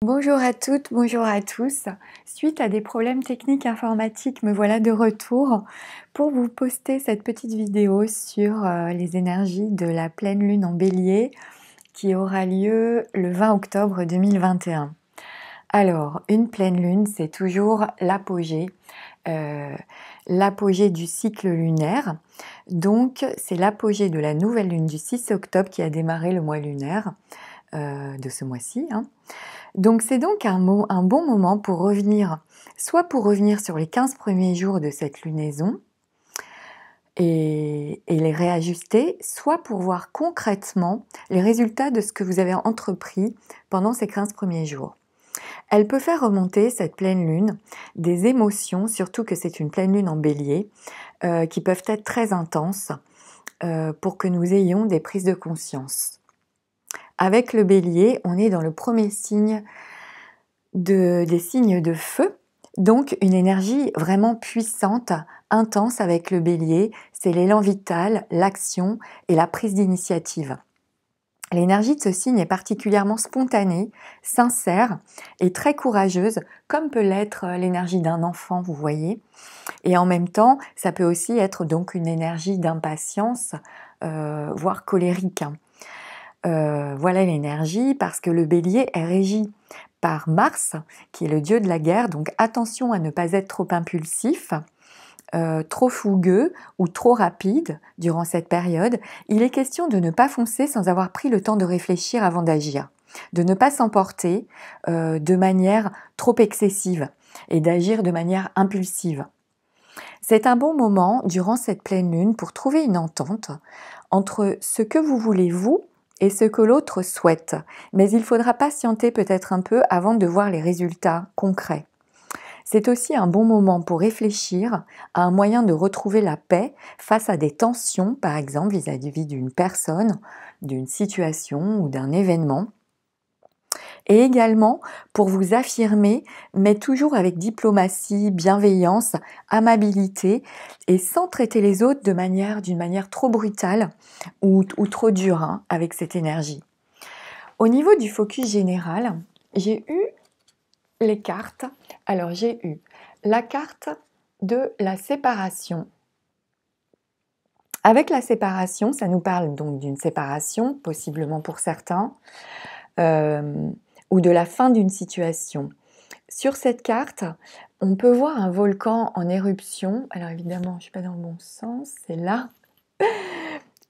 Bonjour à toutes, bonjour à tous. Suite à des problèmes techniques informatiques, me voilà de retour pour vous poster cette petite vidéo sur les énergies de la pleine lune en bélier qui aura lieu le 20 octobre 2021. Alors, une pleine lune, c'est toujours l'apogée du cycle lunaire. Donc, c'est l'apogée de la nouvelle lune du 6 octobre qui a démarré le mois lunaire de ce mois-ci. Donc c'est donc un bon moment pour revenir, soit pour revenir sur les 15 premiers jours de cette lunaison et les réajuster, soit pour voir concrètement les résultats de ce que vous avez entrepris pendant ces 15 premiers jours. Elle peut faire remonter, cette pleine lune, des émotions, surtout que c'est une pleine lune en bélier, qui peuvent être très intenses pour que nous ayons des prises de conscience. Avec le bélier, on est dans le premier signe des signes de feu, donc une énergie vraiment puissante, intense avec le bélier, c'est l'élan vital, l'action et la prise d'initiative. L'énergie de ce signe est particulièrement spontanée, sincère et très courageuse, comme peut l'être l'énergie d'un enfant, vous voyez. Et en même temps, ça peut aussi être donc une énergie d'impatience, voire colérique. Voilà l'énergie, parce que le bélier est régi par Mars, qui est le dieu de la guerre, donc attention à ne pas être trop impulsif, trop fougueux ou trop rapide durant cette période. Il est question de ne pas foncer sans avoir pris le temps de réfléchir avant d'agir, de ne pas s'emporter de manière trop excessive et d'agir de manière impulsive. C'est un bon moment durant cette pleine lune pour trouver une entente entre ce que vous voulez vous et ce que l'autre souhaite, mais il faudra patienter peut-être un peu avant de voir les résultats concrets. C'est aussi un bon moment pour réfléchir à un moyen de retrouver la paix face à des tensions, par exemple vis-à-vis d'une personne, d'une situation ou d'un événement. Et également pour vous affirmer, mais toujours avec diplomatie, bienveillance, amabilité, et sans traiter les autres d'une manière trop brutale ou trop dure avec cette énergie. Au niveau du focus général, j'ai eu les cartes. Alors j'ai eu la carte de la séparation. Avec la séparation, ça nous parle donc d'une séparation, possiblement pour certains, ou de la fin d'une situation. Sur cette carte, on peut voir un volcan en éruption. Alors évidemment, je ne suis pas dans le bon sens, c'est là.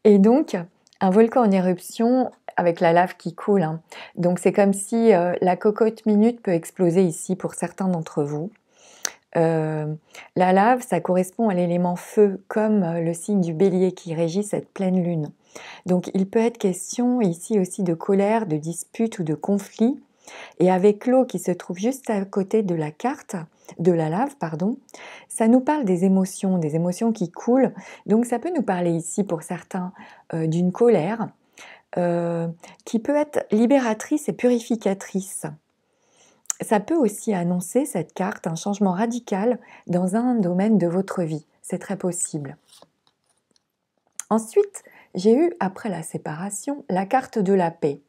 Et donc, un volcan en éruption avec la lave qui coule. Donc c'est comme si la cocotte minute peut exploser ici pour certains d'entre vous. La lave, ça correspond à l'élément feu, comme le signe du bélier qui régit cette pleine lune. Donc il peut être question ici aussi de colère, de dispute ou de conflit. Et avec l'eau qui se trouve juste à côté de la carte, de la lave, ça nous parle des émotions qui coulent. Donc ça peut nous parler ici pour certains d'une colère qui peut être libératrice et purificatrice. Ça peut aussi annoncer, cette carte, un changement radical dans un domaine de votre vie. C'est très possible. Ensuite, j'ai eu, après la séparation, la carte de la paix.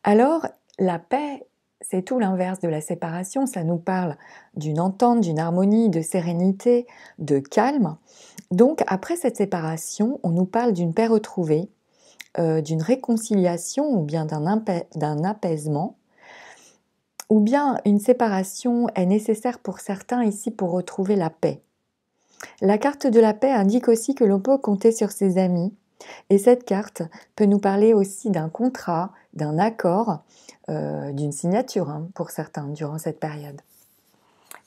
Alors, la paix, c'est tout l'inverse de la séparation. Ça nous parle d'une entente, d'une harmonie, de sérénité, de calme. Donc, après cette séparation, on nous parle d'une paix retrouvée, d'une réconciliation ou bien d'un apaisement. Ou bien une séparation est nécessaire pour certains ici pour retrouver la paix. La carte de la paix indique aussi que l'on peut compter sur ses amis. Et cette carte peut nous parler aussi d'un contrat, d'un accord, d'une signature pour certains durant cette période.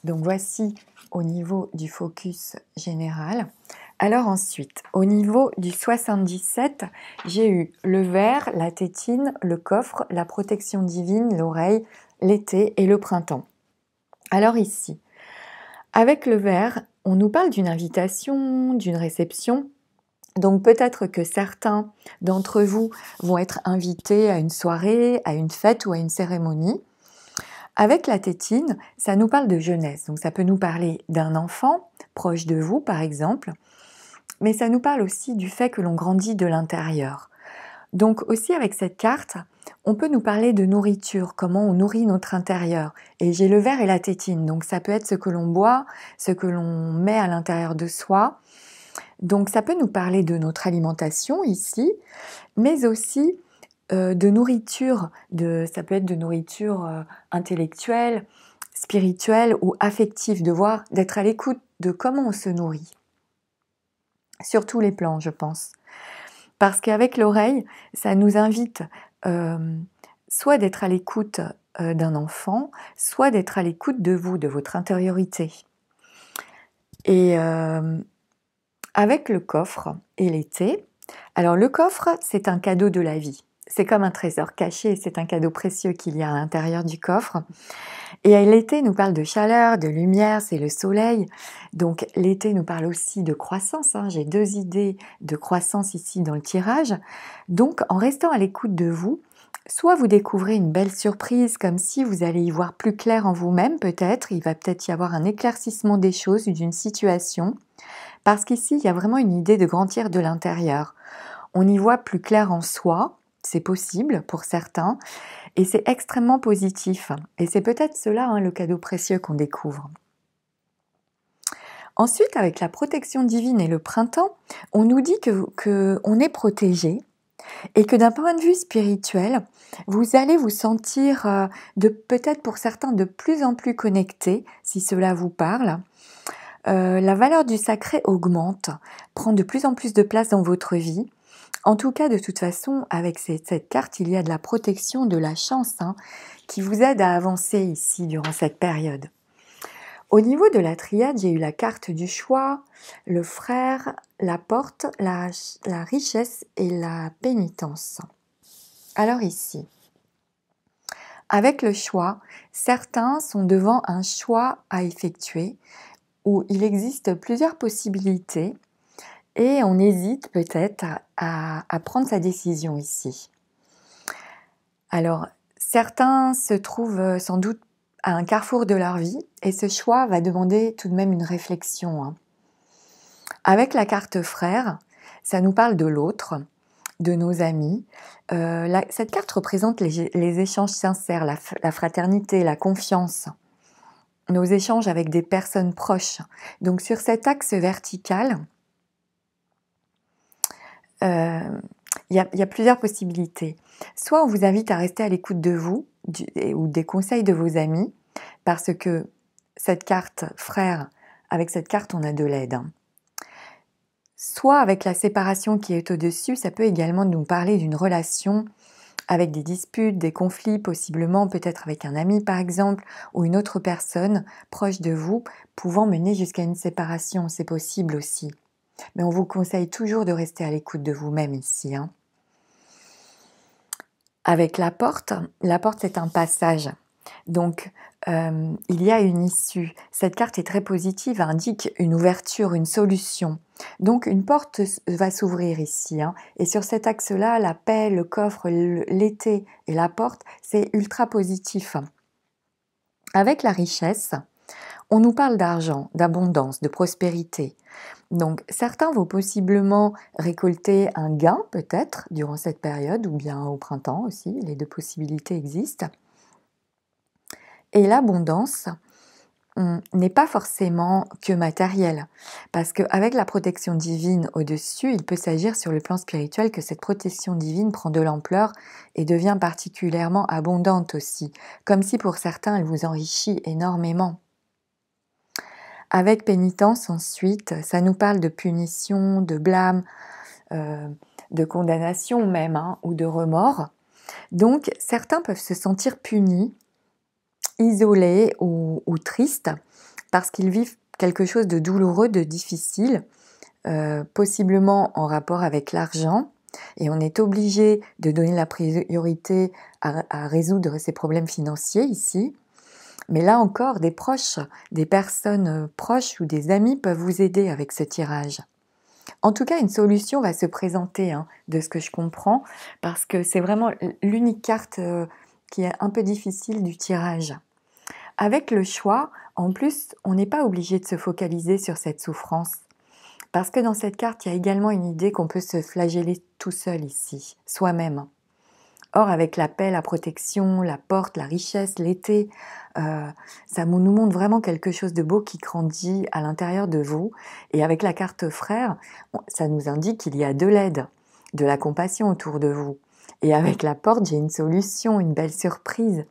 Donc voici au niveau du focus général. Alors ensuite, au niveau du 77, j'ai eu le verre, la tétine, le coffre, la protection divine, l'oreille, l'été et le printemps. Alors ici, avec le verre, on nous parle d'une invitation, d'une réception. Donc peut-être que certains d'entre vous vont être invités à une soirée, à une fête ou à une cérémonie. Avec la tétine, ça nous parle de jeunesse. Donc ça peut nous parler d'un enfant proche de vous, par exemple. Mais ça nous parle aussi du fait que l'on grandit de l'intérieur. Donc aussi avec cette carte, on peut nous parler de nourriture, comment on nourrit notre intérieur. Et j'ai le verre et la tétine, donc ça peut être ce que l'on boit, ce que l'on met à l'intérieur de soi. Donc ça peut nous parler de notre alimentation ici, mais aussi de nourriture, ça peut être de nourriture intellectuelle, spirituelle ou affective, d'être à l'écoute de comment on se nourrit. Sur tous les plans, je pense. Parce qu'avec l'oreille, ça nous invite soit d'être à l'écoute d'un enfant, soit d'être à l'écoute de vous, de votre intériorité. Et avec le coffre et l'été, alors le coffre, c'est un cadeau de la vie. C'est comme un trésor caché, c'est un cadeau précieux qu'il y a à l'intérieur du coffre. Et l'été nous parle de chaleur, de lumière, c'est le soleil. Donc l'été nous parle aussi de croissance. J'ai 2 idées de croissance ici dans le tirage. Donc en restant à l'écoute de vous, soit vous découvrez une belle surprise, comme si vous allez y voir plus clair en vous-même peut-être. Il va peut-être y avoir un éclaircissement des choses, d'une situation. Parce qu'ici, il y a vraiment une idée de grandir de l'intérieur. On y voit plus clair en soi, c'est possible pour certains, et c'est extrêmement positif. Et c'est peut-être cela, le cadeau précieux qu'on découvre. Ensuite, avec la protection divine et le printemps, on nous dit qu'on est protégé et que d'un point de vue spirituel, vous allez vous sentir, peut-être pour certains, de plus en plus connecté, si cela vous parle. La valeur du sacré augmente, prend de plus en plus de place dans votre vie. En tout cas, de toute façon, avec cette carte, il y a de la protection, de la chance qui vous aide à avancer ici durant cette période. Au niveau de la triade, j'ai eu la carte du choix, le frère, la porte, la richesse et la pénitence. Alors ici, avec le choix, certains sont devant un choix à effectuer où il existe plusieurs possibilités et on hésite peut-être à prendre sa décision ici. Alors, certains se trouvent sans doute à un carrefour de leur vie et ce choix va demander tout de même une réflexion. Avec la carte frère, ça nous parle de l'autre, de nos amis. Cette carte représente les échanges sincères, la fraternité, la confiance, nos échanges avec des personnes proches. Donc sur cet axe vertical, il y a plusieurs possibilités. Soit on vous invite à rester à l'écoute de vous ou des conseils de vos amis, parce que cette carte frère, avec cette carte, on a de l'aide. Soit avec la séparation qui est au-dessus, ça peut également nous parler d'une relation avec des disputes, des conflits, possiblement peut-être avec un ami par exemple, ou une autre personne proche de vous, pouvant mener jusqu'à une séparation, c'est possible aussi. Mais on vous conseille toujours de rester à l'écoute de vous-même ici. Avec la porte c'est un passage. Donc, il y a une issue. Cette carte est très positive, indique une ouverture, une solution. Donc, une porte va s'ouvrir ici. Et sur cet axe-là, la paix, le coffre, l'été et la porte, c'est ultra positif. Avec la richesse, on nous parle d'argent, d'abondance, de prospérité. Donc, certains vont possiblement récolter un gain, peut-être, durant cette période, ou bien au printemps aussi, les deux possibilités existent. Et l'abondance n'est pas forcément que matérielle, parce qu'avec la protection divine au-dessus, il peut s'agir sur le plan spirituel que cette protection divine prend de l'ampleur et devient particulièrement abondante aussi, comme si pour certains elle vous enrichit énormément. Avec pénitence ensuite, ça nous parle de punition, de blâme, de condamnation même, ou de remords. Donc certains peuvent se sentir punis, isolés ou tristes parce qu'ils vivent quelque chose de douloureux, de difficile, possiblement en rapport avec l'argent, et on est obligé de donner la priorité à résoudre ces problèmes financiers ici. Mais là encore, des proches, des personnes proches ou des amis peuvent vous aider avec ce tirage. En tout cas, une solution va se présenter, de ce que je comprends, parce que c'est vraiment l'unique carte qui est un peu difficile du tirage. Avec le choix, en plus, on n'est pas obligé de se focaliser sur cette souffrance. Parce que dans cette carte, il y a également une idée qu'on peut se flageller tout seul ici, soi-même. Or, avec la paix, la protection, la porte, la richesse, l'été, ça nous montre vraiment quelque chose de beau qui grandit à l'intérieur de vous. Et avec la carte frère, ça nous indique qu'il y a de l'aide, de la compassion autour de vous. Et avec la porte, j'ai une solution, une belle surprise,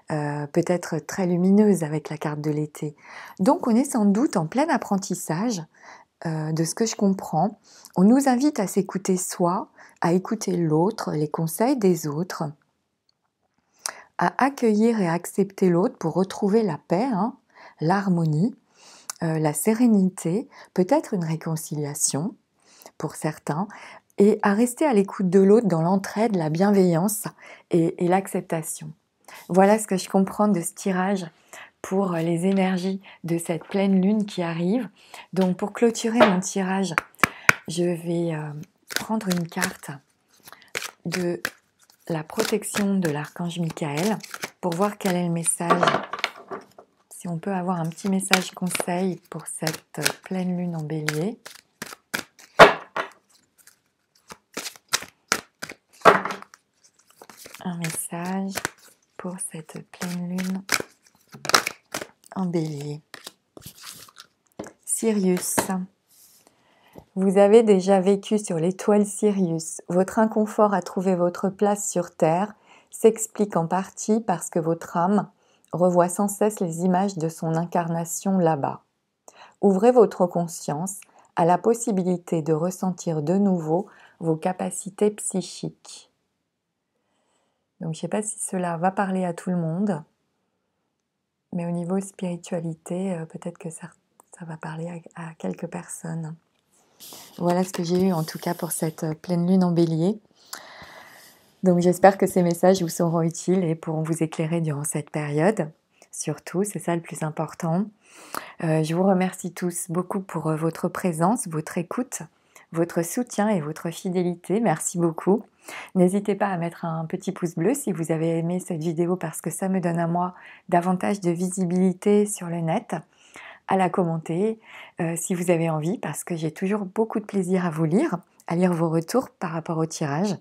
peut-être très lumineuse avec la carte de l'été. Donc, on est sans doute en plein apprentissage de ce que je comprends. On nous invite à s'écouter soi, à écouter l'autre, les conseils des autres, à accueillir et accepter l'autre pour retrouver la paix, l'harmonie, la sérénité, peut-être une réconciliation pour certains, et à rester à l'écoute de l'autre dans l'entraide, la bienveillance et l'acceptation. Voilà ce que je comprends de ce tirage pour les énergies de cette pleine lune qui arrive. Donc pour clôturer mon tirage, je vais prendre une carte de la protection de l'archange Michael pour voir quel est le message. Si on peut avoir un petit message conseil pour cette pleine lune en bélier. Un message pour cette pleine lune en bélier. Sirius. Vous avez déjà vécu sur l'étoile Sirius. Votre inconfort à trouver votre place sur Terre s'explique en partie parce que votre âme revoit sans cesse les images de son incarnation là-bas. Ouvrez votre conscience à la possibilité de ressentir de nouveau vos capacités psychiques. Donc je ne sais pas si cela va parler à tout le monde, mais au niveau spiritualité, peut-être que ça va parler à quelques personnes. Voilà ce que j'ai eu en tout cas pour cette pleine lune en bélier. Donc j'espère que ces messages vous seront utiles et pourront vous éclairer durant cette période. Surtout, c'est ça le plus important. Je vous remercie tous beaucoup pour votre présence, votre écoute, votre soutien et votre fidélité. Merci beaucoup. N'hésitez pas à mettre un petit pouce bleu si vous avez aimé cette vidéo parce que ça me donne à moi davantage de visibilité sur le net. À la commenter si vous avez envie parce que j'ai toujours beaucoup de plaisir à lire vos retours par rapport au tirage.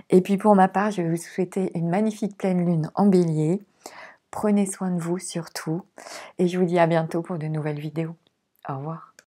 Et puis pour ma part, je vais vous souhaiter une magnifique pleine lune en bélier. Prenez soin de vous surtout et je vous dis à bientôt pour de nouvelles vidéos. Au revoir.